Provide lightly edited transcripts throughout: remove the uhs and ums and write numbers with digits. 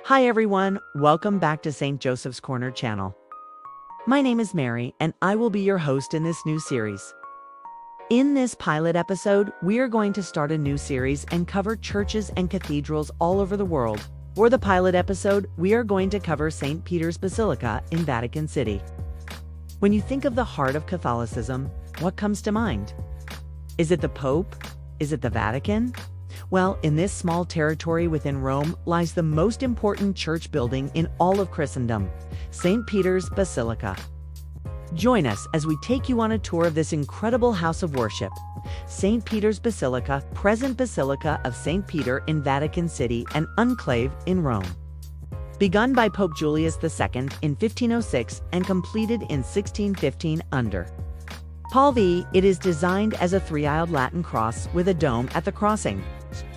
Hi everyone, welcome back to St. Joseph's Corner channel. My name is Mary and I will be your host in this new series. In this pilot episode, we are going to start a new series and cover churches and cathedrals all over the world. For the pilot episode, we are going to cover St. Peter's Basilica in Vatican City. When you think of the heart of Catholicism, what comes to mind? Is it the Pope? Is it the Vatican? Well, in this small territory within Rome lies the most important church building in all of Christendom, St. Peter's Basilica. Join us as we take you on a tour of this incredible house of worship, St. Peter's Basilica, present Basilica of St. Peter in Vatican City, an enclave in Rome. Begun by Pope Julius II in 1506 and completed in 1615 under Paul V, it is designed as a three-aisled Latin cross with a dome at the crossing,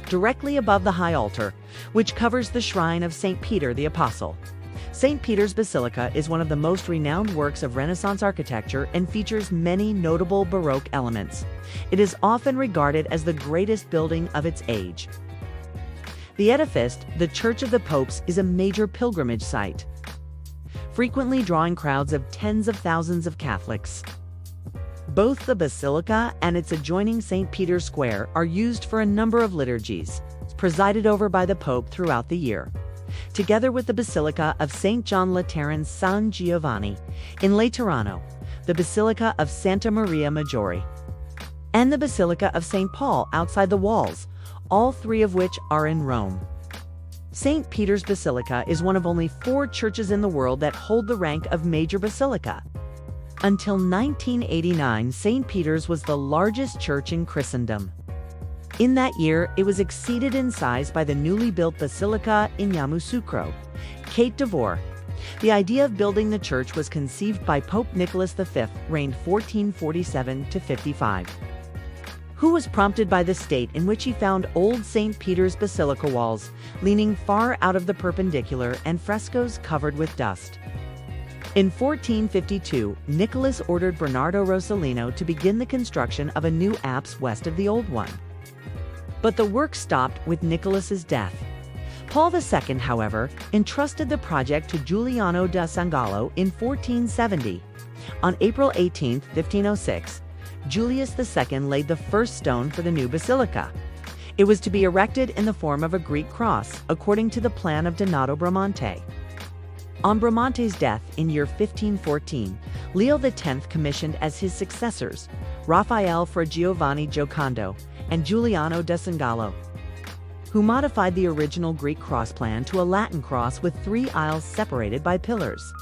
directly above the high altar, which covers the shrine of St. Peter the Apostle. St. Peter's Basilica is one of the most renowned works of Renaissance architecture and features many notable Baroque elements. It is often regarded as the greatest building of its age. The edifice, the Church of the Popes, is a major pilgrimage site, frequently drawing crowds of tens of thousands of Catholics. Both the Basilica and its adjoining St. Peter's Square are used for a number of liturgies, presided over by the Pope throughout the year. Together with the Basilica of St. John Lateran San Giovanni in Laterano, the Basilica of Santa Maria Maggiore, and the Basilica of St. Paul outside the walls, all three of which are in Rome. St. Peter's Basilica is one of only 4 churches in the world that hold the rank of major basilica. Until 1989, St. Peter's was the largest church in Christendom. In that year, it was exceeded in size by the newly built Basilica in Yamoussoukro, Côte d'Ivoire. The idea of building the church was conceived by Pope Nicholas V, reigned 1447 to 55, who was prompted by the state in which he found old St. Peter's Basilica walls leaning far out of the perpendicular and frescoes covered with dust. In 1452, Nicholas ordered Bernardo Rossellino to begin the construction of a new apse west of the old one. But the work stopped with Nicholas's death. Paul II, however, entrusted the project to Giuliano da Sangallo in 1470. On April 18, 1506, Julius II laid the first stone for the new basilica. It was to be erected in the form of a Greek cross, according to the plan of Donato Bramante. On Bramante's death in year 1514, Leo X commissioned as his successors Raphael fra Giovanni Giocondo and Giuliano da Sangallo, who modified the original Greek cross plan to a Latin cross with 3 aisles separated by pillars.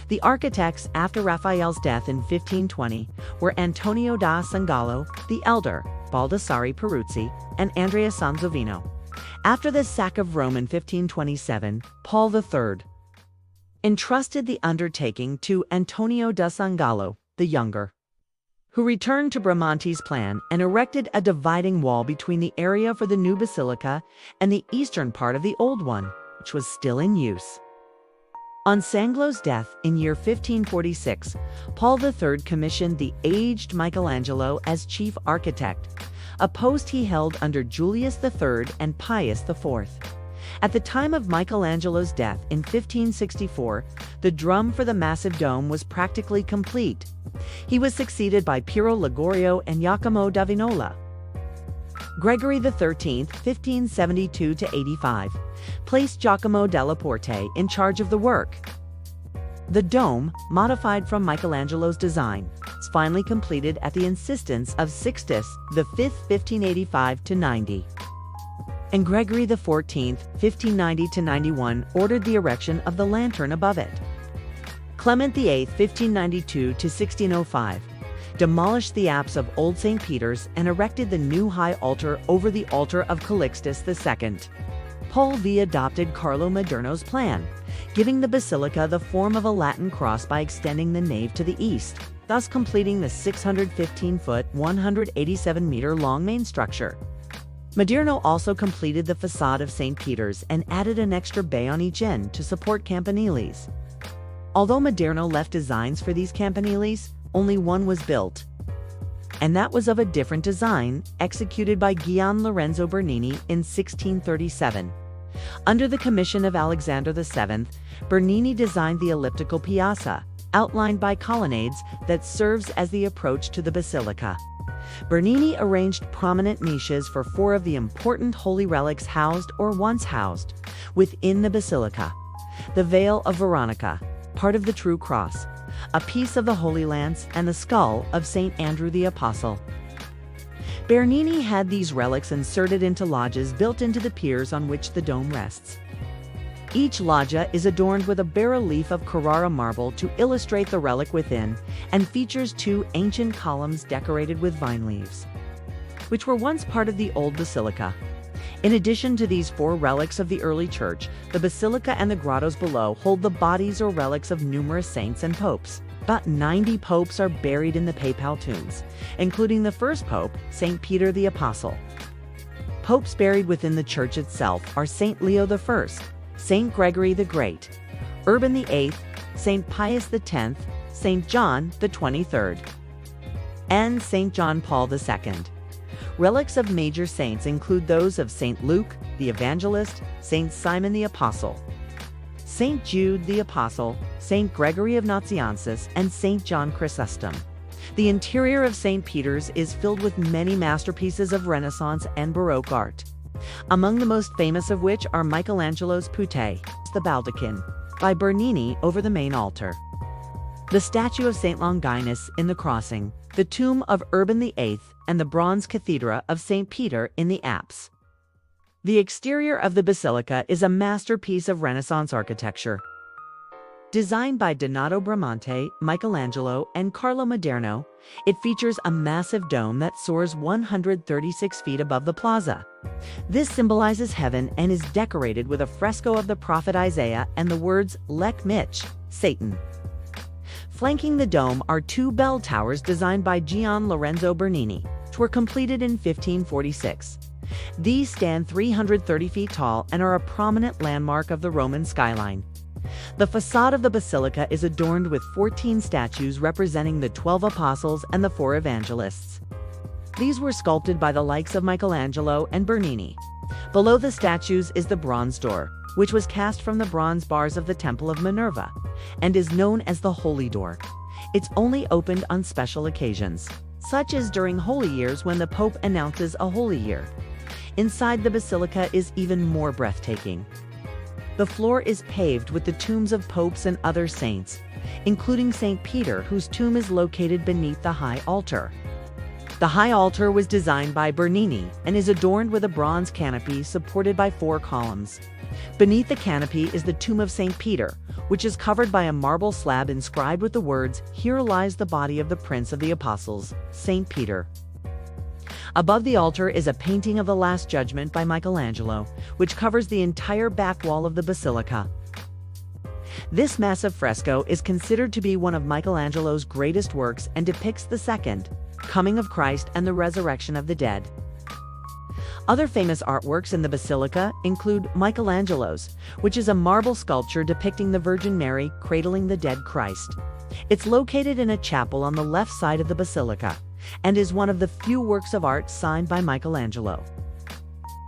The architects after Raphael's death in 1520 were Antonio da Sangallo the Elder, Baldassare Peruzzi, and Andrea Sansovino. After the sack of Rome in 1527, Paul III entrusted the undertaking to Antonio da Sangallo the Younger, who returned to Bramante's plan and erected a dividing wall between the area for the new basilica and the eastern part of the old one, which was still in use. On Sangallo's death in year 1546, Paul III commissioned the aged Michelangelo as chief architect, a post he held under Julius III and Pius IV. At the time of Michelangelo's death in 1564, the drum for the massive dome was practically complete. He was succeeded by Piero Ligorio and Giacomo da Vignola. Gregory XIII, 1572–85, placed Giacomo della Porte in charge of the work. The dome, modified from Michelangelo's design, was finally completed at the insistence of Sixtus V, 1585–90. And Gregory XIV, 1590–91, ordered the erection of the lantern above it. Clement VIII, 1592–1605, demolished the apse of Old St. Peter's and erected the new high altar over the altar of Calixtus II. Paul V adopted Carlo Maderno's plan, giving the basilica the form of a Latin cross by extending the nave to the east, thus completing the 615-foot, 187-meter-long main structure. Maderno also completed the facade of St. Peter's and added an extra bay on each end to support campaniles. Although Maderno left designs for these campaniles, only one was built, and that was of a different design, executed by Gian Lorenzo Bernini in 1637. Under the commission of Alexander VII, Bernini designed the elliptical piazza, outlined by colonnades that serves as the approach to the basilica. Bernini arranged prominent niches for 4 of the important holy relics housed or once housed within the basilica: the veil of Veronica, part of the True Cross, a piece of the Holy Lance, and the skull of St. Andrew the Apostle. Bernini had these relics inserted into lodges built into the piers on which the dome rests. Each loggia is adorned with a bas-relief of Carrara marble to illustrate the relic within, and features 2 ancient columns decorated with vine leaves, which were once part of the old basilica. In addition to these 4 relics of the early church, the basilica and the grottos below hold the bodies or relics of numerous saints and popes. About 90 popes are buried in the papal tombs, including the first pope, St. Peter the Apostle. Popes buried within the church itself are St. Leo I, St. Gregory the Great, Urban VIII, St. Pius X, St. John the 23rd, and St. John Paul II. Relics of major saints include those of St. Luke the Evangelist, St. Simon the Apostle, St. Jude the Apostle, St. Gregory of Nazianzus, and St. John Chrysostom. The interior of St. Peter's is filled with many masterpieces of Renaissance and Baroque art, among the most famous of which are Michelangelo's Pietà, the Baldachin, by Bernini over the main altar, the statue of St. Longinus in the crossing, the tomb of Urban VIII, and the bronze cathedra of St. Peter in the apse. The exterior of the basilica is a masterpiece of Renaissance architecture. Designed by Donato Bramante, Michelangelo, and Carlo Maderno, it features a massive dome that soars 136 feet above the plaza. This symbolizes heaven and is decorated with a fresco of the prophet Isaiah and the words "Lec Mich," Satan. Flanking the dome are 2 bell towers designed by Gian Lorenzo Bernini, which were completed in 1546. These stand 330 feet tall and are a prominent landmark of the Roman skyline. The facade of the basilica is adorned with 14 statues representing the 12 apostles and the 4 evangelists. These were sculpted by the likes of Michelangelo and Bernini. Below the statues is the bronze door, which was cast from the bronze bars of the Temple of Minerva, and is known as the Holy Door. It's only opened on special occasions, such as during Holy Years when the Pope announces a Holy Year. Inside the basilica is even more breathtaking. The floor is paved with the tombs of popes and other saints, including St. Peter, whose tomb is located beneath the high altar. The high altar was designed by Bernini and is adorned with a bronze canopy supported by 4 columns. Beneath the canopy is the tomb of St. Peter, which is covered by a marble slab inscribed with the words, "Here lies the body of the Prince of the Apostles, St. Peter." Above the altar is a painting of the Last Judgment by Michelangelo, which covers the entire back wall of the basilica. This massive fresco is considered to be one of Michelangelo's greatest works and depicts the second coming of Christ and the resurrection of the dead. Other famous artworks in the basilica include Michelangelo's, which is a marble sculpture depicting the Virgin Mary cradling the dead Christ. It's located in a chapel on the left side of the basilica, and is one of the few works of art signed by Michelangelo.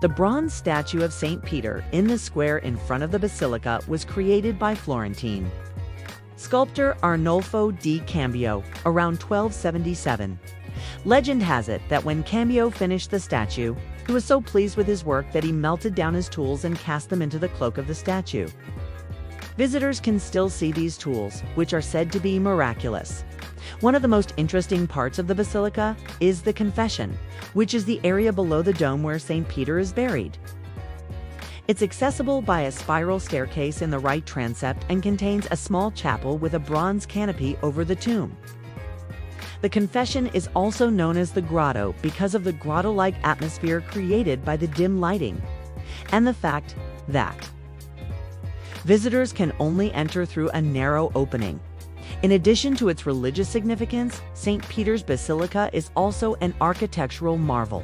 The bronze statue of St. Peter in the square in front of the basilica was created by Florentine sculptor Arnolfo di Cambio around 1277. Legend has it that when Cambio finished the statue, he was so pleased with his work that he melted down his tools and cast them into the cloak of the statue. Visitors can still see these tools, which are said to be miraculous. One of the most interesting parts of the basilica is the confession, which is the area below the dome where St. Peter is buried. It's accessible by a spiral staircase in the right transept and contains a small chapel with a bronze canopy over the tomb. The confession is also known as the grotto because of the grotto-like atmosphere created by the dim lighting, and the fact that visitors can only enter through a narrow opening. In addition to its religious significance, St. Peter's Basilica is also an architectural marvel.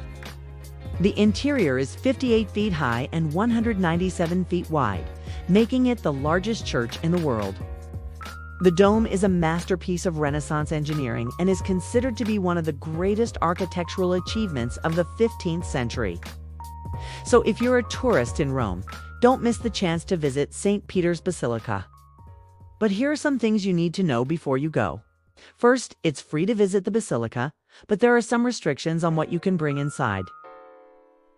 The interior is 58 feet high and 197 feet wide, making it the largest church in the world. The dome is a masterpiece of Renaissance engineering and is considered to be one of the greatest architectural achievements of the 15th century. So if you're a tourist in Rome, don't miss the chance to visit St. Peter's Basilica. But here are some things you need to know before you go. First, it's free to visit the Basilica, but there are some restrictions on what you can bring inside.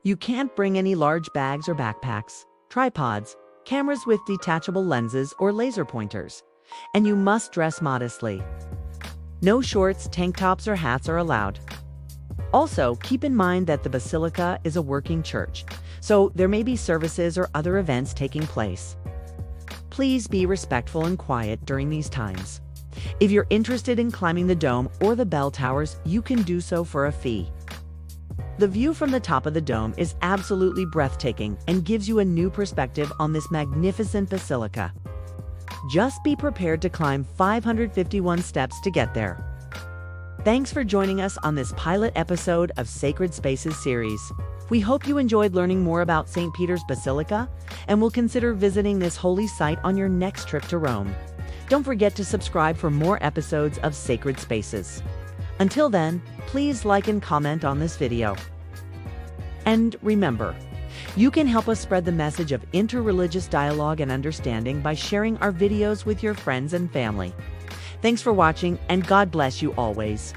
You can't bring any large bags or backpacks, tripods, cameras with detachable lenses or laser pointers, and you must dress modestly. No shorts, tank tops, or hats are allowed. Also, keep in mind that the Basilica is a working church, so there may be services or other events taking place. Please be respectful and quiet during these times. If you're interested in climbing the dome or the bell towers, you can do so for a fee. The view from the top of the dome is absolutely breathtaking and gives you a new perspective on this magnificent basilica. Just be prepared to climb 551 steps to get there. Thanks for joining us on this pilot episode of Sacred Spaces series. We hope you enjoyed learning more about St. Peter's Basilica and will consider visiting this holy site on your next trip to Rome. Don't forget to subscribe for more episodes of Sacred Spaces. Until then, please like and comment on this video. And remember, you can help us spread the message of interreligious dialogue and understanding by sharing our videos with your friends and family. Thanks for watching, and God bless you always.